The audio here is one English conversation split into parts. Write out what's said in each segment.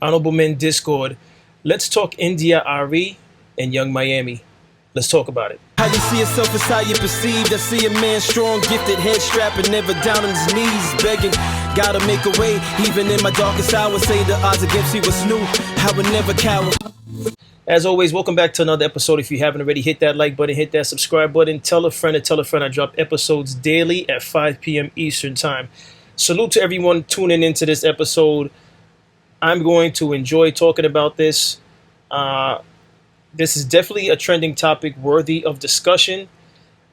Honorable Men Discord. Let's talk India Arie and Young Miami. Let's talk about it. How you see yourself is how you perceived. I see a man strong, gifted, head strapping, never down on his knees, begging. Gotta make a way, even in my darkest hour. Say the odds against me was new. I would never cower. As always, welcome back to another episode. If you haven't already, hit that like button, hit that subscribe button, tell a friend to tell a friend. I drop episodes daily at 5 p.m. Eastern Time. Salute to everyone tuning into this episode. I'm going to enjoy talking about this. This is definitely a trending topic worthy of discussion.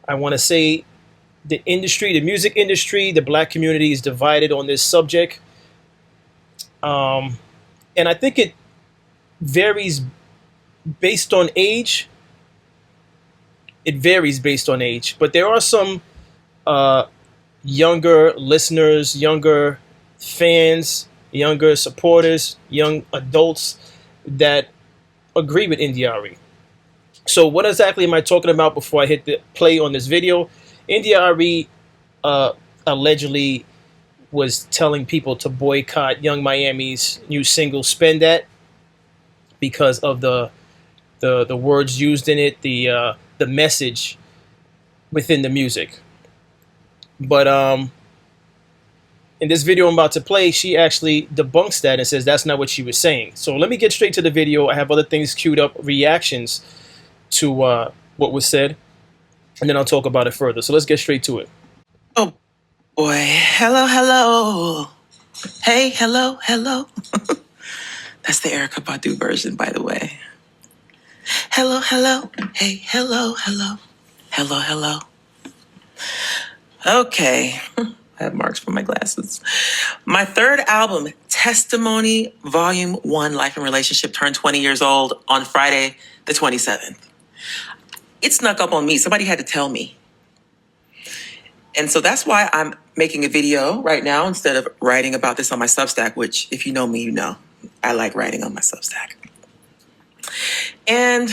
I want to say the industry, the music industry, the black community is divided on this subject. And I think it varies based on age. It varies based on age. But there are some younger listeners, younger fans, younger supporters, young adults that agree with India Arie. So what exactly am I talking about before I hit the play on this video? India Arie allegedly was telling people to boycott Young Miami's new single "Spend That" because of the words used in it, the message within the music. But in this video I'm about to play, she actually debunks that and says that's not what she was saying. So let me get straight to the video. I have other things queued up, reactions to what was said, and then I'll talk about it further. So let's get straight to it. Oh boy. Hello, hello. Hey, hello, hello. That's the Erykah Badu version, by the way. Hello, hello. Hey, hello, hello. Hello, hello. Okay. I have marks for my glasses. My third album, Testimony, Volume 1, Life and Relationship, turned 20 years old on Friday the 27th. It snuck up on me. Somebody had to tell me. And so that's why I'm making a video right now instead of writing about this on my Substack, which if you know me, you know I like writing on my Substack. And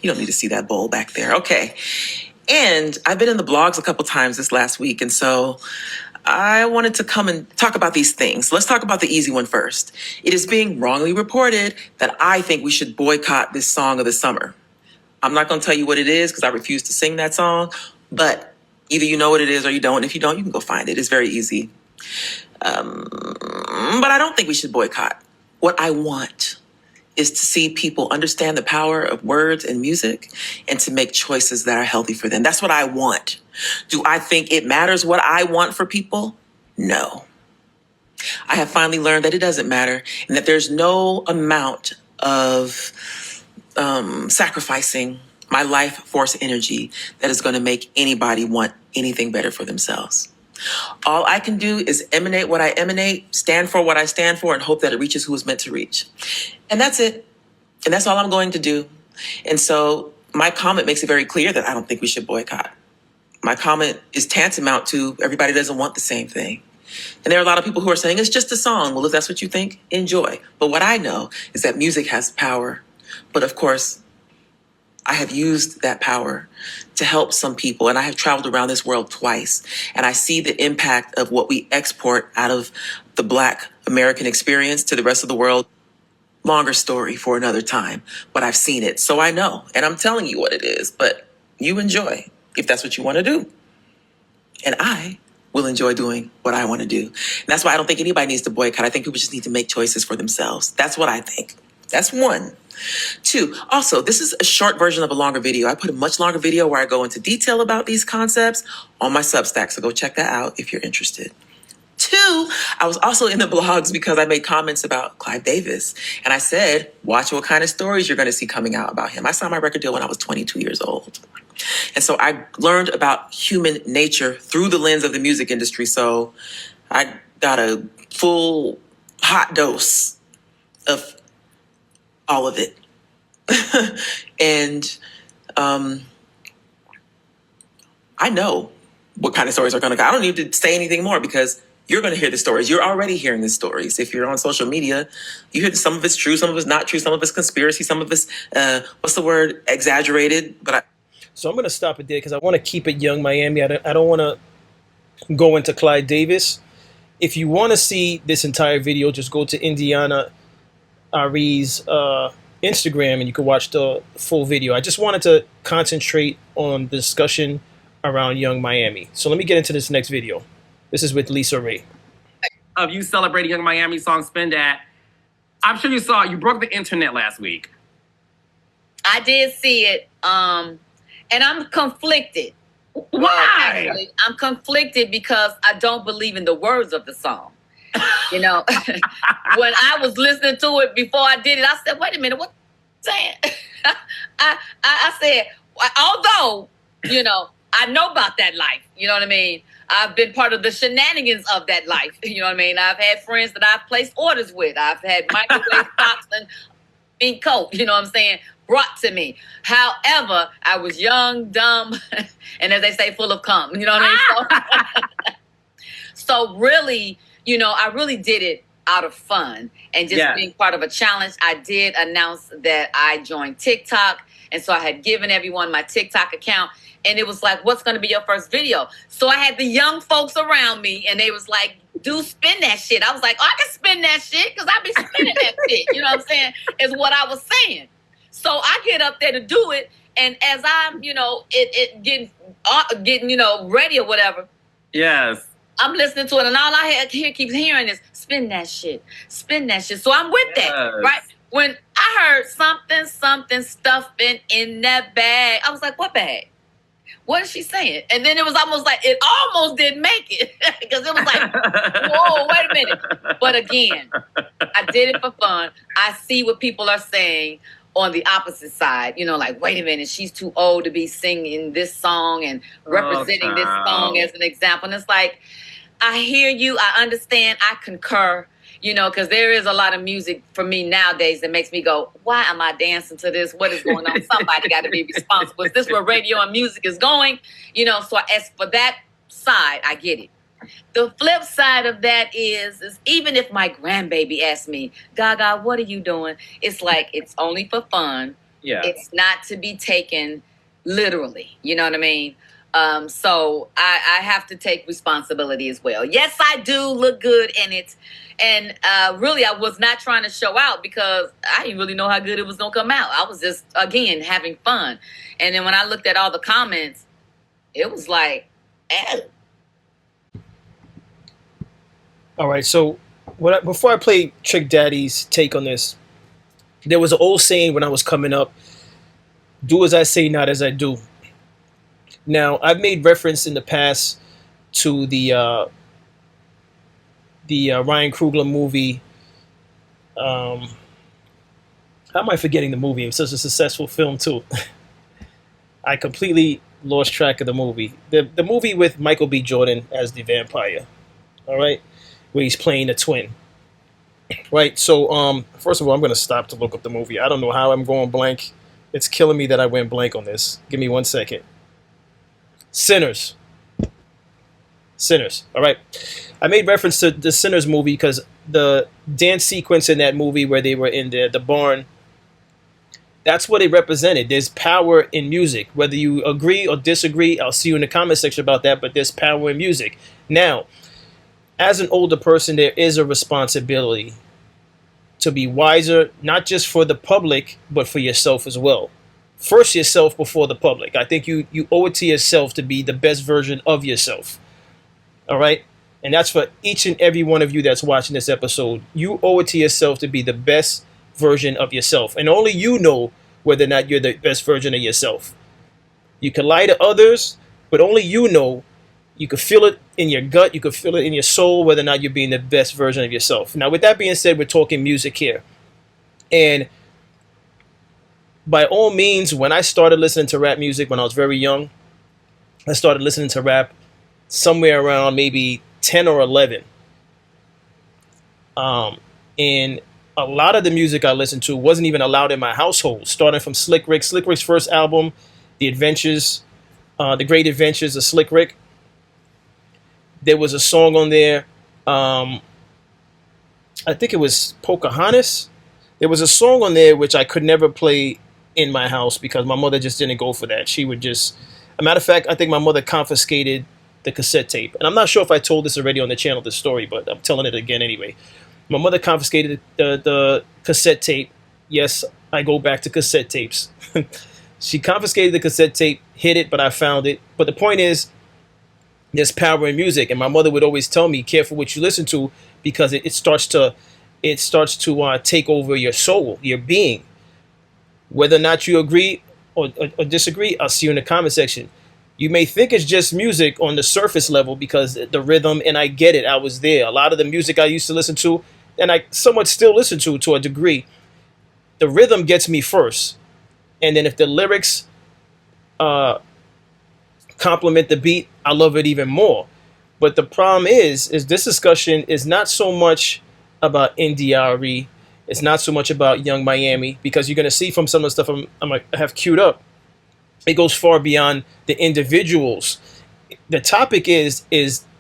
you don't need to see that bowl back there. Okay. And I've been in the blogs a couple times this last week. And so I wanted to come and talk about these things. Let's talk about the easy one first. It is being wrongly reported that I think we should boycott this song of the summer. I'm not going to tell you what it is because I refuse to sing that song, but either you know what it is or you don't. If you don't, you can go find it. It's very easy. But I don't think we should boycott. What I want is to see people understand the power of words and music and to make choices that are healthy for them. That's what I want. Do I think it matters what I want for people? No. I have finally learned that it doesn't matter and that there's no amount of sacrificing my life force energy that is going to make anybody want anything better for themselves. All I can do is emanate what I emanate, stand for what I stand for, and hope that it reaches who it's meant to reach. And that's it. And that's all I'm going to do. And so my comment makes it very clear that I don't think we should boycott. My comment is tantamount to everybody doesn't want the same thing. And there are a lot of people who are saying it's just a song. Well, if that's what you think, enjoy. But what I know is that music has power. But of course, I have used that power to help some people, and I have traveled around this world twice, and I see the impact of what we export out of the Black American experience to the rest of the world. Longer story for another time, but I've seen it, so I know, and I'm telling you what it is, but you enjoy if that's what you want to do. And I will enjoy doing what I want to do. And that's why I don't think anybody needs to boycott. I think people just need to make choices for themselves. That's what I think. That's one. Two, also, this is a short version of a longer video. I put a much longer video where I go into detail about these concepts on my Substack, so go check that out if you're interested. Two, I was also in the blogs because I made comments about Clive Davis, and I said, watch what kind of stories you're going to see coming out about him. I signed my record deal when I was 22 years old. And so I learned about human nature through the lens of the music industry, so I got a full hot dose of all of it. And I know what kind of stories are going to go. I don't need to say anything more because you're going to hear the stories. You're already hearing the stories. If you're on social media, you hear some of it's true, some of it's not true, some of it's conspiracy, some of it's, exaggerated. So I'm going to stop it there because I want to keep it Young Miami. I don't want to go into Clyde Davis. If you want to see this entire video, just go to Indiana Arie's Instagram, and you can watch the full video. I just wanted to concentrate on the discussion around Young Miami. So let me get into this next video. This is with Lisa Ray. Of you celebrating Young Miami song Spin That. I'm sure you saw it. You broke the internet last week. I did see it, and I'm conflicted. Why? Actually, I'm conflicted because I don't believe in the words of the song. You know, when I was listening to it before I did it, I said, wait a minute, what saying? I said, although, you know, I know about that life, you know what I mean? I've been part of the shenanigans of that life, you know what I mean? I've had friends that I've placed orders with. I've had microwave pops and bean coat, you know what I'm saying, brought to me. However, I was young, dumb, and as they say, full of cum, you know what I mean? So really, you know, I really did it out of fun and just being part of a challenge. I did announce that I joined TikTok. And so I had given everyone my TikTok account. And it was like, what's going to be your first video? So I had the young folks around me and they was like, do spin that shit. I was like, oh, I can spin that shit because I be spinning that shit. You know what I'm saying? Is what I was saying. So I get up there to do it. And as I'm, you know, getting, you know, ready or whatever. Yes. I'm listening to it, and all I keeps hearing is spin that shit, spin that shit. So I'm with that, right? When I heard something stuffing in that bag, I was like, what bag? What is she saying? And then it was almost like, it almost didn't make it because it was like, whoa, wait a minute. But again, I did it for fun. I see what people are saying on the opposite side, you know, like, wait a minute, she's too old to be singing this song and representing this song as an example. And it's like, I hear you, I understand, I concur, you know, because there is a lot of music for me nowadays that makes me go, why am I dancing to this? What is going on? Somebody got to be responsible. Is this where radio and music is going? You know, so as for that side, I get it. The flip side of that is even if my grandbaby asks me, Gaga, what are you doing? It's like, it's only for fun. Yeah. It's not to be taken literally. You know what I mean? So I have to take responsibility as well. Yes, I do look good in it. And really, I was not trying to show out because I didn't really know how good it was going to come out. I was just, again, having fun. And then when I looked at all the comments, it was like, eh. All right, so before I play Trick Daddy's take on this, there was an old saying when I was coming up, do as I say, not as I do. Now, I've made reference in the past to the Ryan Coogler movie. How am I forgetting the movie? It was such a successful film, too. I completely lost track of the movie. The movie with Michael B. Jordan as the vampire, all right, where he's playing a twin. Right, so first of all, I'm going to stop to look up the movie. I don't know how I'm going blank. It's killing me that I went blank on this. Give me 1 second. Sinners. All right. I made reference to the Sinners movie because the dance sequence in that movie where they were in the barn, that's what it represented. There's power in music. Whether you agree or disagree, I'll see you in the comment section about that, but there's power in music. Now, as an older person, there is a responsibility to be wiser, not just for the public, but for yourself as well. First yourself before the public. I think you owe it to yourself to be the best version of yourself. All right? And that's for each and every one of you that's watching this episode. You owe it to yourself to be the best version of yourself. And only you know whether or not you're the best version of yourself. You can lie to others, but only you know. You can feel it in your gut. You can feel it in your soul whether or not you're being the best version of yourself. Now, with that being said, we're talking music here. And by all means, when I started listening to rap music when I was very young, I started listening to rap somewhere around maybe 10 or 11. And a lot of the music I listened to wasn't even allowed in my household, starting from Slick Rick. Slick Rick's first album, The Great Adventures of Slick Rick. There was a song on there, I think it was Pocahontas. There was a song on there which I could never play in my house because my mother just didn't go for that. She would just, a matter of fact, I think my mother confiscated the cassette tape. And I'm not sure if I told this already on the channel, this story, but I'm telling it again anyway. My mother confiscated the cassette tape. Yes, I go back to cassette tapes. She confiscated the cassette tape, hid it, but I found it. But the point is, there's power in music, and my mother would always tell me, "Careful what you listen to, because it starts to take over your soul, your being." Whether or not you agree or disagree, I'll see you in the comment section. You may think it's just music on the surface level because the rhythm, and I get it. I was there. A lot of the music I used to listen to, and I somewhat still listen to a degree, the rhythm gets me first. And then if the lyrics uh, complement the beat, I love it even more. But the problem is this discussion is not so much about India Arie. It's not so much about Young Miami, because you're gonna see from some of the stuff I have queued up, it goes far beyond the individuals. The topic is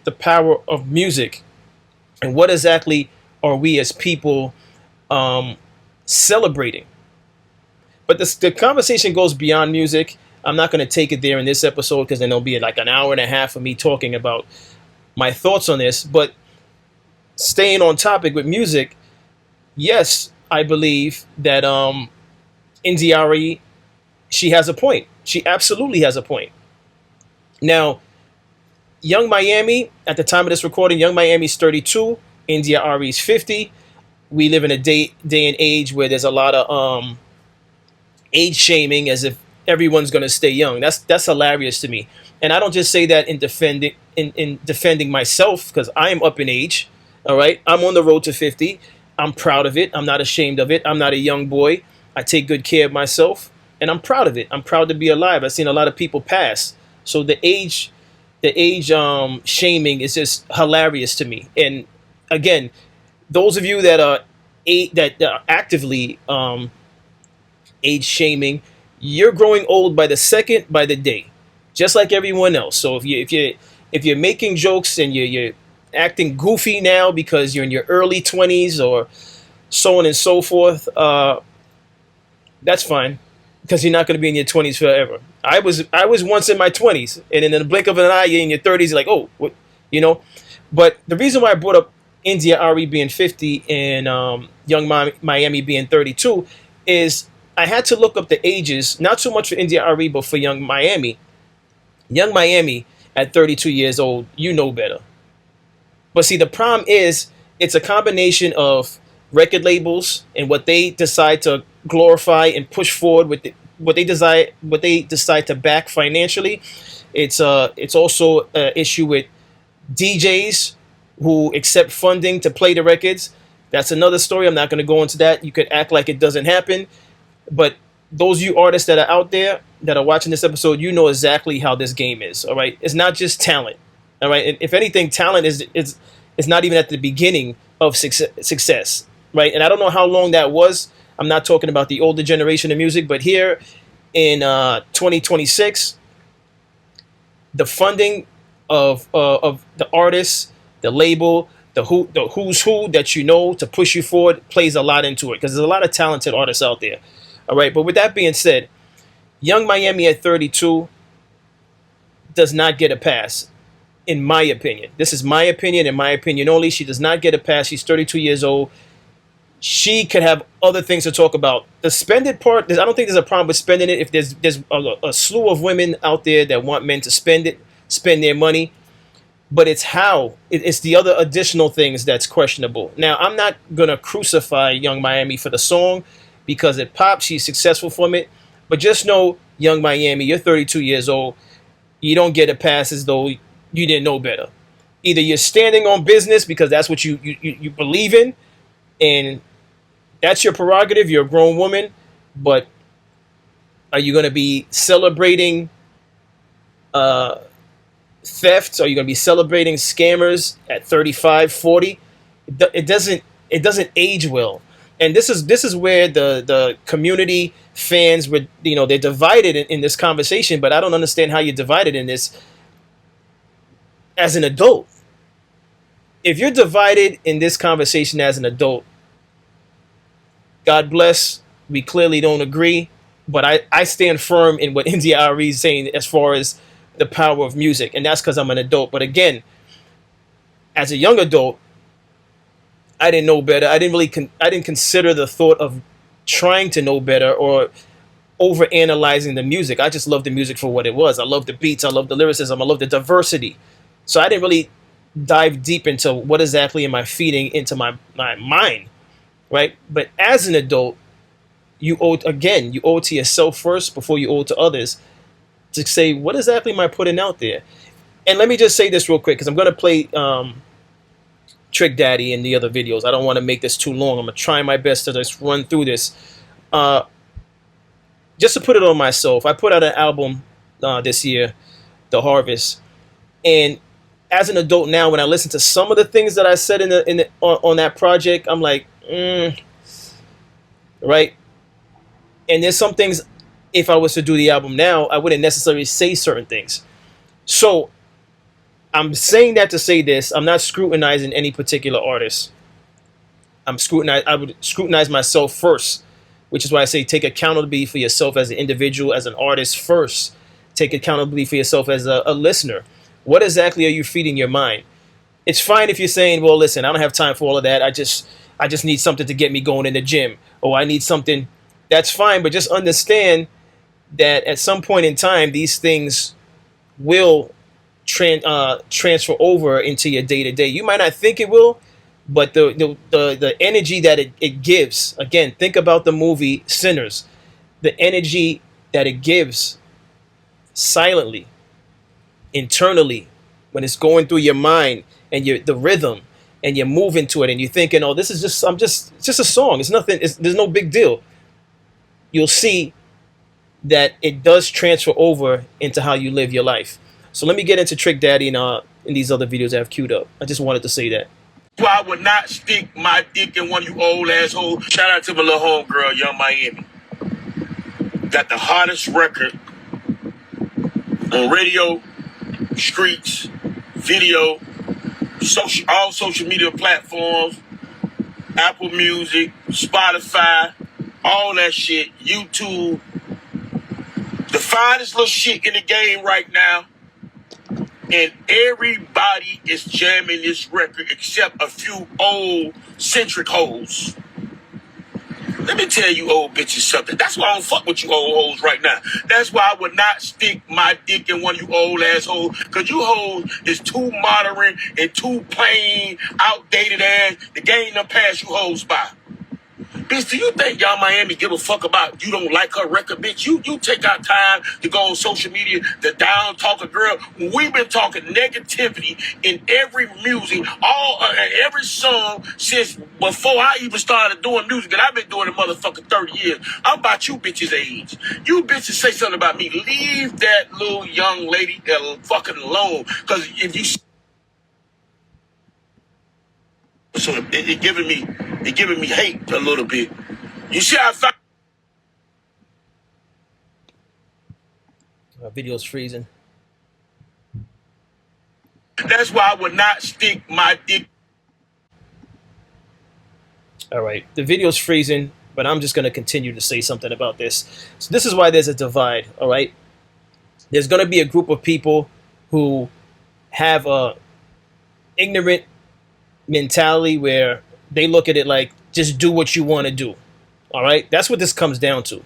the power of music, and what exactly are we as people um, celebrating. But the conversation goes beyond music. I'm not going to take it there in this episode, because then there'll be like an hour and a half of me talking about my thoughts on this. But staying on topic with music, yes, I believe that India Arie, she has a point. She absolutely has a point. Now, Young Miami, at the time of this recording, Young Miami's 32, India Arie's 50. We live in a day and age where there's a lot of age shaming, as if everyone's going to stay young. That's hilarious to me. And I don't just say that in defending myself, because I am up in age. All right, I'm on the road to 50. I'm proud of it. I'm not ashamed of it. I'm not a young boy. I take good care of myself, and I'm proud of it. I'm proud to be alive. I've seen a lot of people pass. So the age shaming is just hilarious to me. And again, those of you that are actively age shaming, you're growing old by the second, by the day, just like everyone else. So if you're making jokes and you're acting goofy now because you're in your early 20s or so on and so forth, that's fine, because you're not going to be in your 20s forever. I was once in my 20s, and in the blink of an eye, you're in your 30s. You're like, oh, what, you know. But the reason why I brought up India Arie being 50 and Young Miami being 32 is I had to look up the ages, not so much for India Arie, but for Young Miami. Young Miami at 32 years old, you know better. But see, the problem is it's a combination of record labels and what they decide to glorify and push forward with what they decide to back financially. It's also an issue with DJs who accept funding to play the records. That's another story. I'm not going to go into that. You could act like it doesn't happen, but those you artists that are out there that are watching this episode, you know exactly how this game is. All right, it's not just talent. All right, and if anything, talent is not even at the beginning of success. Right, and I don't know how long that was. I'm not talking about the older generation of music, but here in 2026, the funding of the artists, the label, the who's who that you know to push you forward plays a lot into it, because there's a lot of talented artists out there. All right, but with that being said, Young Miami at 32 does not get a pass, in my opinion. This is my opinion, and my opinion only. She does not get a pass. She's 32 years old. She could have other things to talk about. The spend it part, I don't think there's a problem with spending it. If there's a slew of women out there that want men to spend their money, but it's how it's the other additional things that's questionable. Now, I'm not gonna crucify Young Miami for the song because it popped. She's successful from it, but just know, Young Miami, you're 32 years old. You don't get a pass as though you didn't know better. Either you're standing on business because that's what you believe in, and that's your prerogative. You're a grown woman, but are you going to be celebrating thefts? Are you going to be celebrating scammers at 35, 40? It doesn't age well. And this is where the community fans would, they're divided in this conversation, but I don't understand how you're divided in this as an adult. If you're divided in this conversation as an adult, God bless. We clearly don't agree, but I stand firm in what India Arie is saying as far as the power of music, and that's because I'm an adult. But again, as a young adult, I didn't know better. I didn't consider the thought of trying to know better or over analyzing the music. I just loved the music for what it was. I love the beats. I love the lyricism. I love the diversity. So I didn't really dive deep into what exactly am I feeding into my mind, right? But as an adult, you owe to yourself first before you owe to others to say, what exactly am I putting out there? And let me just say this real quick, because I'm going to play Trick Daddy in the other videos. I don't want to make this too long. I'm going to try my best to just run through this. Just to put it on myself, I put out an album this year, The Harvest. And as an adult now, when I listen to some of the things that I said on that project, I'm like, right? And there's some things, if I was to do the album now, I wouldn't necessarily say certain things. So I'm saying that to say this. I'm not scrutinizing any particular artist. I would scrutinize myself first, which is why I say take accountability for yourself as an individual, as an artist first. Take accountability for yourself as a listener. What exactly are you feeding your mind? It's fine if you're saying, well, listen, I don't have time for all of that. I just need something to get me going in the gym. Or I need something. That's fine, but just understand that at some point in time, these things will transfer over into your day to day. You might not think it will, but the energy that it gives. Again, think about the movie Sinners. The energy that it gives silently, internally, when it's going through your mind and the rhythm, and you're moving to it, and you're thinking, "Oh, this is it's just a song. It's nothing. There's no big deal." You'll see that it does transfer over into how you live your life. So let me get into Trick Daddy in these other videos I have queued up. I just wanted to say that. So I would not stick my dick in one of you old assholes. Shout out to my little homegirl, Young Miami. Got the hottest record on radio, streets, video, all social media platforms, Apple Music, Spotify, all that shit, YouTube. The finest little shit in the game right now. And everybody is jamming this record except a few old centric hoes. Let me tell you old bitches something. That's why I don't fuck with you old hoes right now. That's why I would not stick my dick in one of you old assholes. Because you hoes is too modern and too plain, outdated ass. The game done passed you hoes by. Bitch, do you think Young Miami give a fuck about you don't like her record, bitch? You take out time to go on social media to down talk a girl. We've been talking negativity in every music, every song since before I even started doing music, and I've been doing it motherfucking 30 years. I'm about you bitches' age. You bitches say something about me. Leave that little young lady fucking alone. Because if you... So it giving me hate a little bit. You see how I found Video's freezing. That's why I would not stick my dick. All right, the video's freezing, but I'm just going to continue to say something about this. So this is why there's a divide, all right? There's going to be a group of people who have a ignorant mentality where they look at it like, just do what you want to do. All right, that's what this comes down to.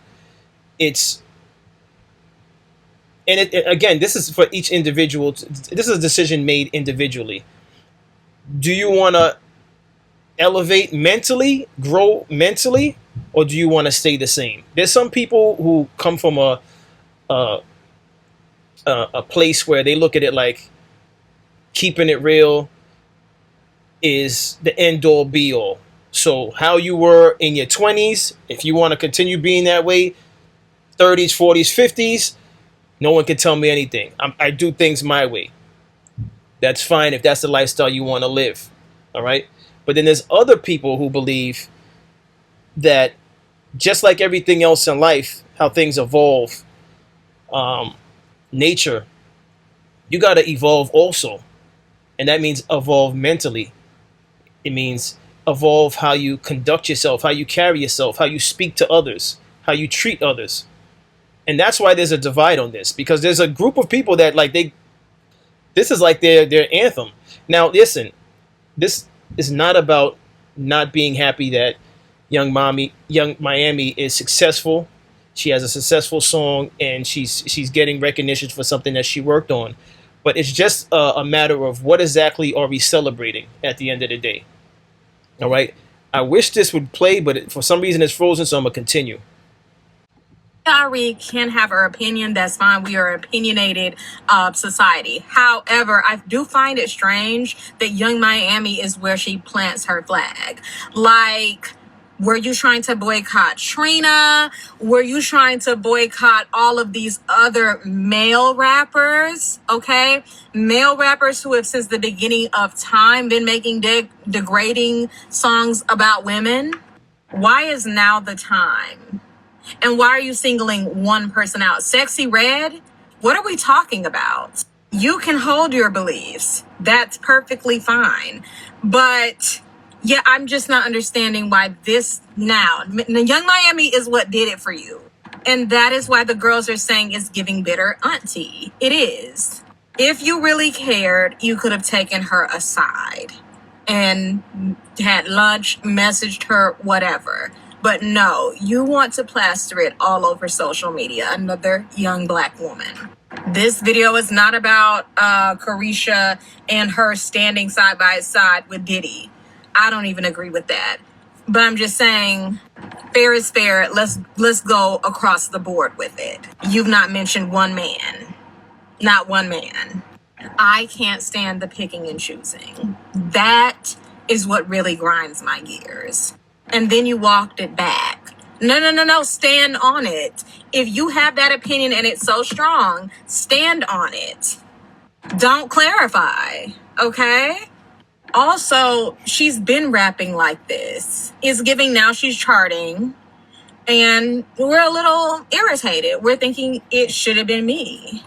Again, this is for each individual. This is a decision made individually. Do you want to elevate mentally, grow mentally, or do you want to stay the same? There's some people who come from a place where they look at it like keeping it real is the end all be all. So how you were in your 20s, if you want to continue being that way, 30s, 40s, 50s, no one can tell me anything. I do things my way. That's fine if that's the lifestyle you want to live. All right. But then there's other people who believe that just like everything else in life, how things evolve, nature, you got to evolve also. And that means evolve mentally. It means evolve how you conduct yourself, how you carry yourself, how you speak to others, how you treat others. And that's why there's a divide on this, because there's a group of people that this is like their anthem. Now, listen, this is not about not being happy that Young Miami is successful. She has a successful song, and she's getting recognition for something that she worked on. But it's just a matter of what exactly are we celebrating at the end of the day. All right. I wish this would play, but for some reason it's frozen, so I'm gonna continue. Arie can have her opinion. That's fine. We are an opinionated society. However, I do find it strange that Young Miami is where she plants her flag. Like, were you trying to boycott Trina? Were you trying to boycott all of these other male rappers? Okay, male rappers who have since the beginning of time been making degrading songs about women. Why is now the time? And why are you singling one person out? Sexy Red? What are we talking about? You can hold your beliefs. That's perfectly fine. But yeah, I'm just not understanding why this now. Young Miami is what did it for you. And that is why the girls are saying it's giving bitter auntie. It is. If you really cared, you could have taken her aside and had lunch, messaged her, whatever. But no, you want to plaster it all over social media. Another young black woman. This video is not about Carisha and her standing side by side with Diddy. I don't even agree with that. But I'm just saying, fair is fair. Let's go across the board with it. You've not mentioned one man. Not one man. I can't stand the picking and choosing. That is what really grinds my gears. And then you walked it back. No. Stand on it. If you have that opinion and it's so strong, stand on it. Don't clarify, okay? Also, she's been rapping like this. It's giving now she's charting. And we're a little irritated. We're thinking it should have been me.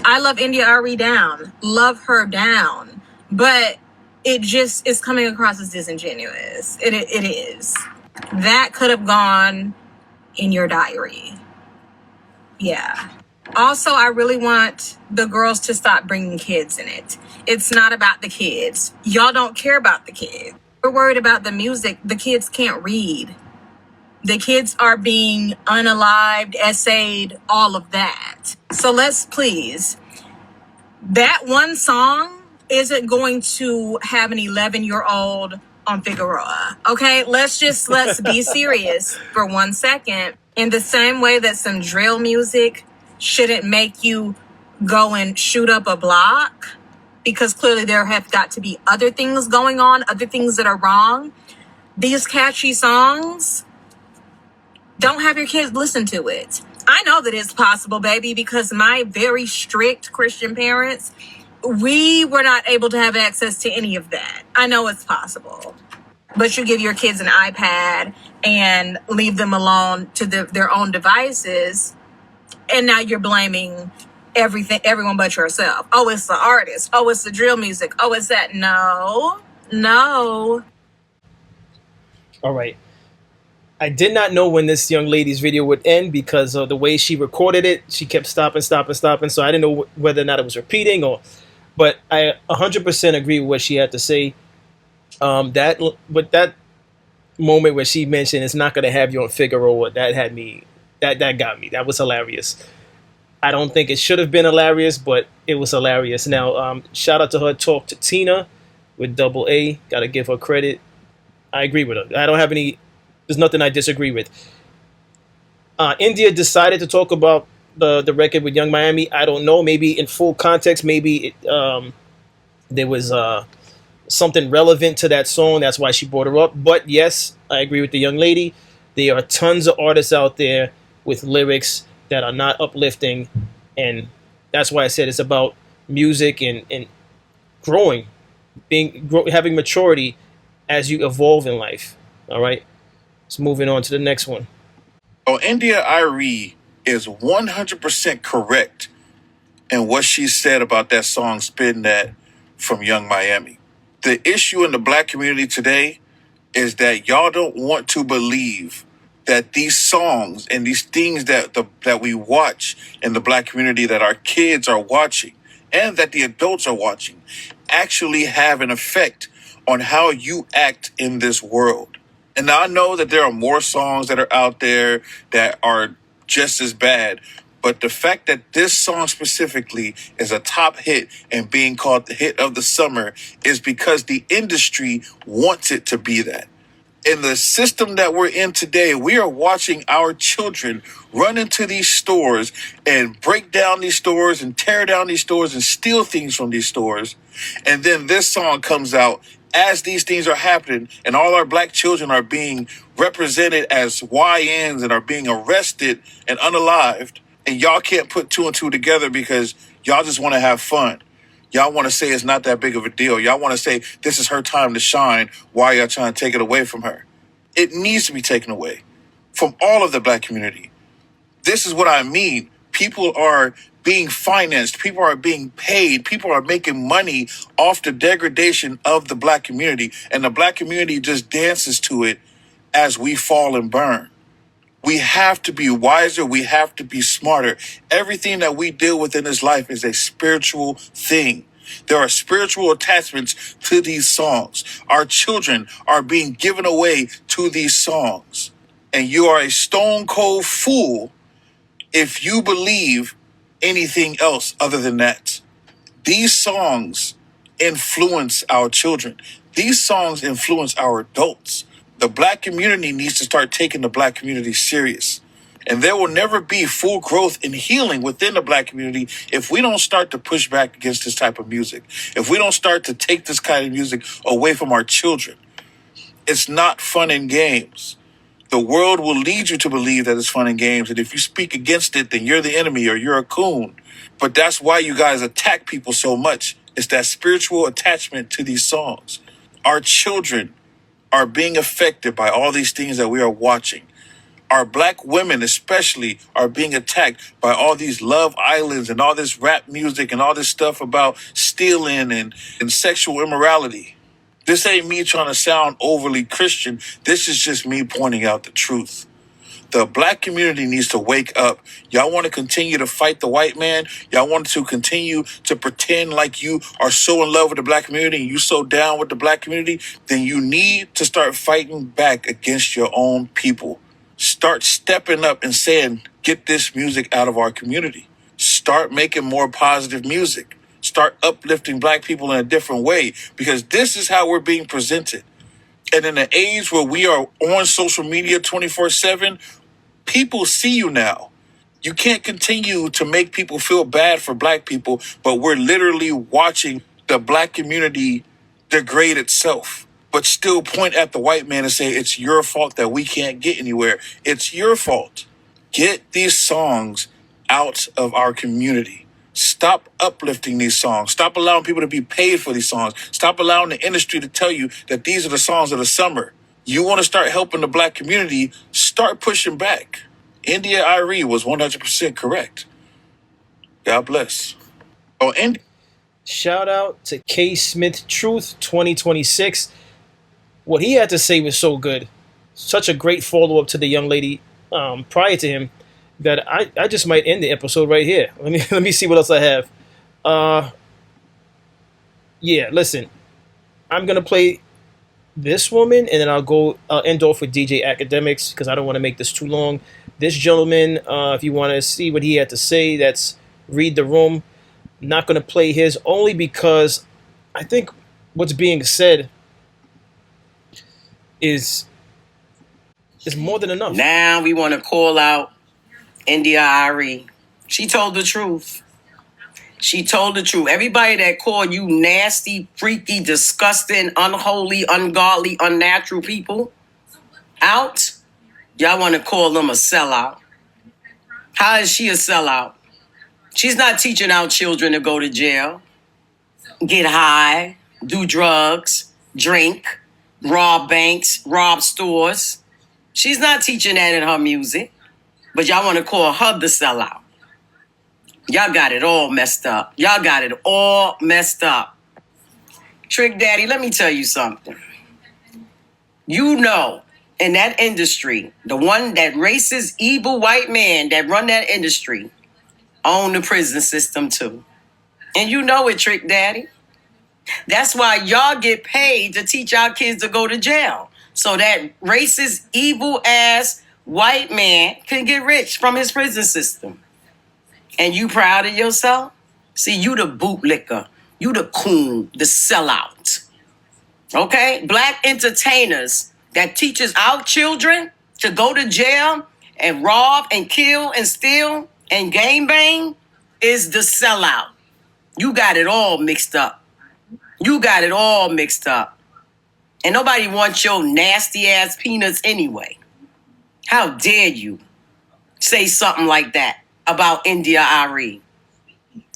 I love India Arie down. Love her down. But it just is coming across as disingenuous. It is. That could have gone in your diary. Yeah. Also, I really want the girls to stop bringing kids in it. It's not about the kids. Y'all don't care about the kids. We're worried about the music. The kids can't read. The kids are being unalived, essayed, all of that. So let's please, that one song isn't going to have an 11-year-old on Figueroa. Okay, let's be serious for 1 second. In the same way that some drill music shouldn't make you go and shoot up a block, because clearly there have got to be other things going on, other things that are wrong. These catchy songs, don't have your kids listen to it. I know that it's possible, baby, because my very strict Christian parents, we were not able to have access to any of that. I know it's possible. But you give your kids an iPad and leave them alone to their own devices, and now you're blaming everyone but yourself. Oh, it's the artist. Oh, it's the drill music. Oh, it's that. No. All right. I did not know when this young lady's video would end because of the way she recorded it. She kept stopping. So I didn't know whether or not it was repeating but I 100% agree with what she had to say. That moment where she mentioned it's not going to have you on Figueroa, that got me. That was hilarious. I don't think it should have been hilarious, but it was hilarious. Now, shout out to her Talk to Tina with double A. Got to give her credit. I agree with her. There's nothing I disagree with. India decided to talk about the record with Young Miami. I don't know. Maybe in full context, maybe there was something relevant to that song. That's why she brought her up. But yes, I agree with the young lady. There are tons of artists out there with lyrics that are not uplifting. And that's why I said it's about music and growing, having maturity as you evolve in life. All right. So moving on to the next one. Oh, India Arie is 100% correct in what she said about that song Spin That from Young Miami. The issue in the black community today is that y'all don't want to believe that these songs and these things that we watch in the black community, that our kids are watching and that the adults are watching, actually have an effect on how you act in this world. And I know that there are more songs that are out there that are just as bad. But the fact that this song specifically is a top hit and being called the hit of the summer is because the industry wants it to be that. In the system that we're in today, we are watching our children run into these stores and break down these stores and tear down these stores and steal things from these stores. And then this song comes out as these things are happening and all our black children are being represented as YNs and are being arrested and unalived. And y'all can't put two and two together because y'all just want to have fun. Y'all want to say it's not that big of a deal. Y'all want to say this is her time to shine. Why y'all trying to take it away from her? It needs to be taken away from all of the black community. This is what I mean. People are being financed. People are being paid. People are making money off the degradation of the black community. And the black community just dances to it as we fall and burn. We have to be wiser. We have to be smarter. Everything that we deal with in this life is a spiritual thing. There are spiritual attachments to these songs. Our children are being given away to these songs. And you are a stone cold fool if you believe anything else other than that. These songs influence our children. These songs influence our adults. The black community needs to start taking the black community serious. And there will never be full growth and healing within the black community if we don't start to push back against this type of music. If we don't start to take this kind of music away from our children. It's not fun and games. The world will lead you to believe that it's fun and games. And if you speak against it, then you're the enemy or you're a coon. But that's why you guys attack people so much. It's that spiritual attachment to these songs. Our children are being affected by all these things that we are watching. Our black women especially are being attacked by all these love islands and all this rap music and all this stuff about stealing and sexual immorality. This ain't me trying to sound overly Christian. This is just me pointing out the truth. The black community needs to wake up. Y'all want to continue to fight the white man? Y'all want to continue to pretend like you are so in love with the black community and you so down with the black community? Then you need to start fighting back against your own people. Start stepping up and saying, get this music out of our community. Start making more positive music. Start uplifting black people in a different way because this is how we're being presented. And in an age where we are on social media 24/7, people see you now. You can't continue to make people feel bad for black people, but we're literally watching the black community degrade itself, but still point at the white man and say, it's your fault that we can't get anywhere. It's your fault. Get these songs out of our community. Stop uplifting these songs. Stop allowing people to be paid for these songs. Stop allowing the industry to tell you that these are the songs of the summer. You want to start helping the black community, start pushing back. India Arie was 100% correct. God bless. Oh, and Shout out to K. Smith Truth 2026. What he had to say was so good. Such a great follow up to the young lady prior to him that I just might end the episode right here. Let me see what else I have. Yeah, listen. I'm gonna play this woman and then I'll end off with DJ Academics because I don't want to make this too long. This gentleman, if you want to see what he had to say, that's Read the Room. Not gonna play his only because I think what's being said is more than enough. Now we want to call out India Arie. She told the truth. She told the truth. Everybody that called you nasty, freaky, disgusting, unholy, ungodly, unnatural people out, y'all want to call them a sellout. How is she a sellout? She's not teaching our children to go to jail, get high, do drugs, drink, rob banks, rob stores. She's not teaching that in her music. But y'all want to call her the sellout. Y'all got it all messed up. Y'all got it all messed up. Trick Daddy, let me tell you something. You know, in that industry, the one that racist, evil white man that run that industry own the prison system too. And you know it, Trick Daddy. That's why y'all get paid to teach our kids to go to jail. So that racist, evil ass white man can get rich from his prison system. And you proud of yourself? See, you the bootlicker. You the coon, the sellout. Okay? Black entertainers that teaches our children to go to jail and rob and kill and steal and gangbang is the sellout. You got it all mixed up. You got it all mixed up. And nobody wants your nasty ass peanuts anyway. How dare you say something like that about India Arie?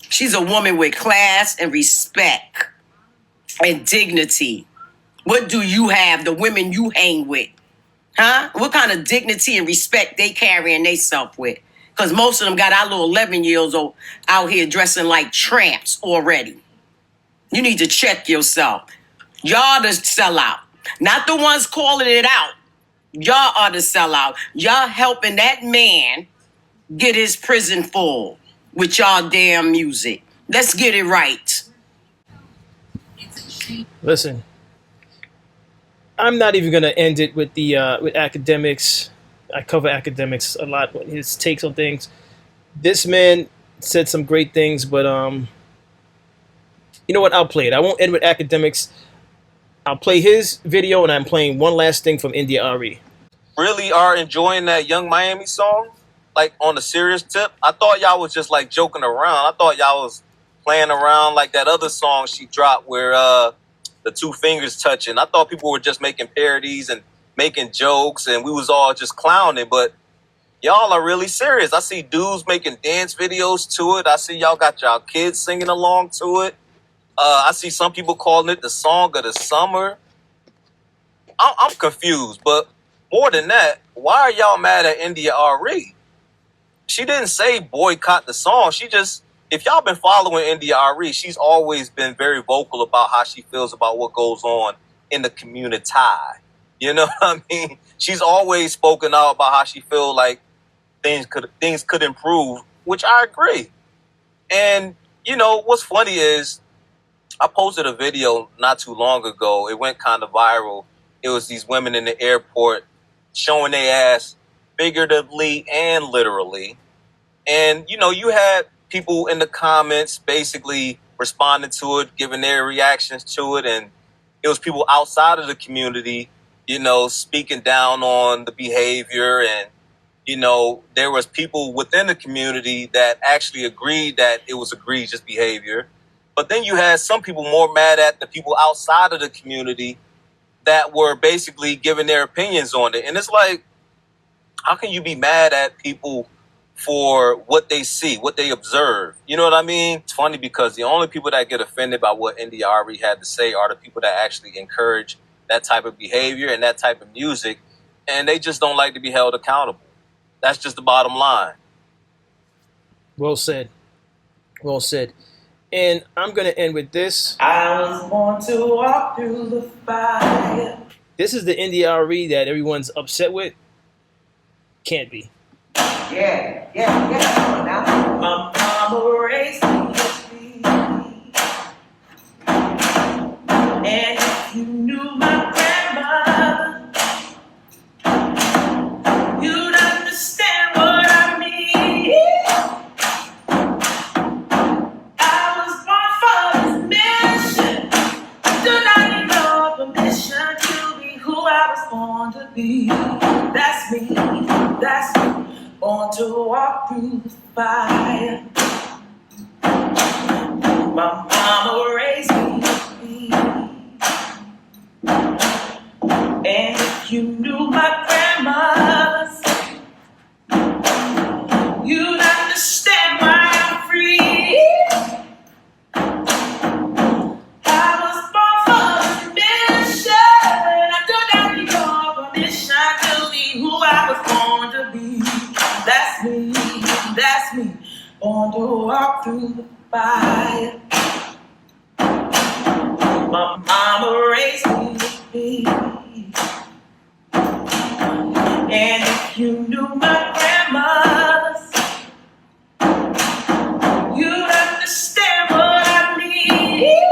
She's a woman with class and respect and dignity. What do you have, the women you hang with? Huh? What kind of dignity and respect they carrying themselves with? Because most of them got our little 11-year-olds out here dressing like tramps already. You need to check yourself. Y'all the sellout. Not the ones calling it out. Y'all are the sellout. Y'all helping that man get his prison full with y'all damn music. Let's get it right. Listen, I'm not even gonna end it with the with academics. I cover academics a lot. His takes on things. This man said some great things, but you know what? I'll play it. I won't end with academics. I'll play his video, and I'm playing one last thing from India Arie. Really are enjoying that Young Miami song, like on a serious tip. I thought y'all was just like joking around. I thought y'all was playing around like that other song she dropped where the two fingers touching. I thought people were just making parodies and making jokes and we was all just clowning, but y'all are really serious. I see dudes making dance videos to it. I see y'all got y'all kids singing along to it. I see some people calling it the song of the summer. I'm confused, but more than that, why are y'all mad at India Arie? She didn't say boycott the song. She just, if y'all been following India Arie, she's always been very vocal about how she feels about what goes on in the community. You know what I mean? She's always spoken out about how she feel like things could improve, which I agree. And you know what's funny is I posted a video not too long ago. It went kind of viral. It was these women in the airport showing their ass figuratively and literally. And, you know, you had people in the comments basically responding to it, giving their reactions to it. And it was people outside of the community, you know, speaking down on the behavior. And, you know, there was people within the community that actually agreed that it was egregious behavior. But then you had some people more mad at the people outside of the community that were basically giving their opinions on it. And it's like, how can you be mad at people for what they see, what they observe? You know what I mean? It's funny because the only people that get offended by what India Arie had to say are the people that actually encourage that type of behavior and that type of music. And they just don't like to be held accountable. That's just the bottom line. Well said. Well said. And I'm going to end with this. I was born to walk through the fire. This is the India Arie that everyone's upset with. Can't be. Yeah. Now, my mama raised me. And if you knew my grandma, you'd understand what I mean. I was born for this mission. Do not need no permission to be who I was born to be. That's me. Born to walk through the fire. My mama raised me. And if you knew my grandmas, you'd understand why I'm free. I was born for this mission. I do not need your permission to be who I was born to be. That's me, born to walk through the fire. My mama raised me. And if you knew my grandmas, you'd understand what I mean.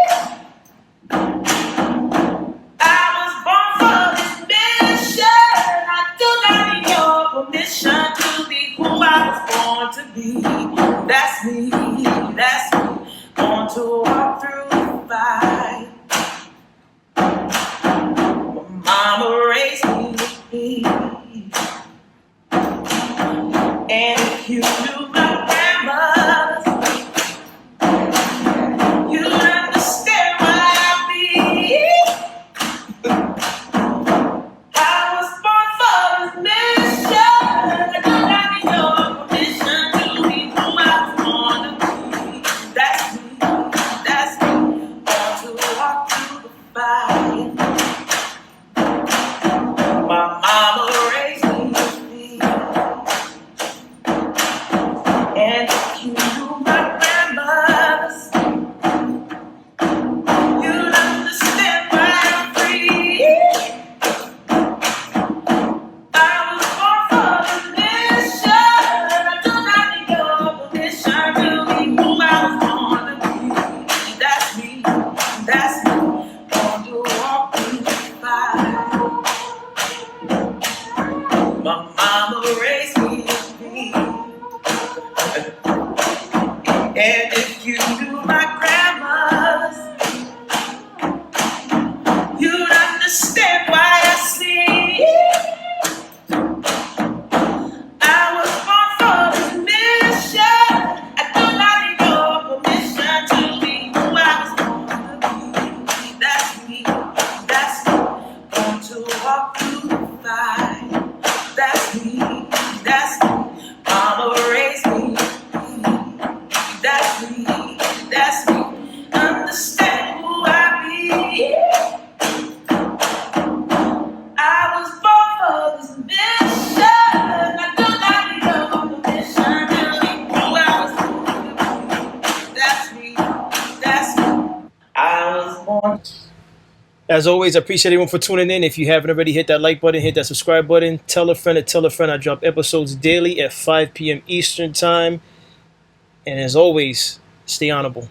to be who I was born to be. That's me, that's me. Born to walk through the fire. Mama raised me with me. And if you knew my grandmother, you'd understand why I feel. I was born for this mission. I do not need your permission to be who I was born to be. That's me, that's me. Born to walk through the fire. My mama raised me with me. And if you knew my grandmothers, you'd understand why I'm free. I was born for this mission. I do not need your permission to be who I was born to be. That's me, that's me. Born to walk through the fire. My mama raised me with me. And if you knew my grandmas, you'd understand why I sing. I was born for this mission. I do not need your permission to be who I was born to be. That's me, that's me. Born to walk through the fire. That's me, that's me. Mama raised me. That's me, that's me. Understand who I be. I was born for this mission. I do not need your permission to be who I was born to be. That's me, that's me. I was born. As always, I appreciate everyone for tuning in. If you haven't already, hit that like button, hit that subscribe button. Tell a friend to tell a friend. I drop episodes daily at 5 p.m. Eastern Time. And as always, stay honorable.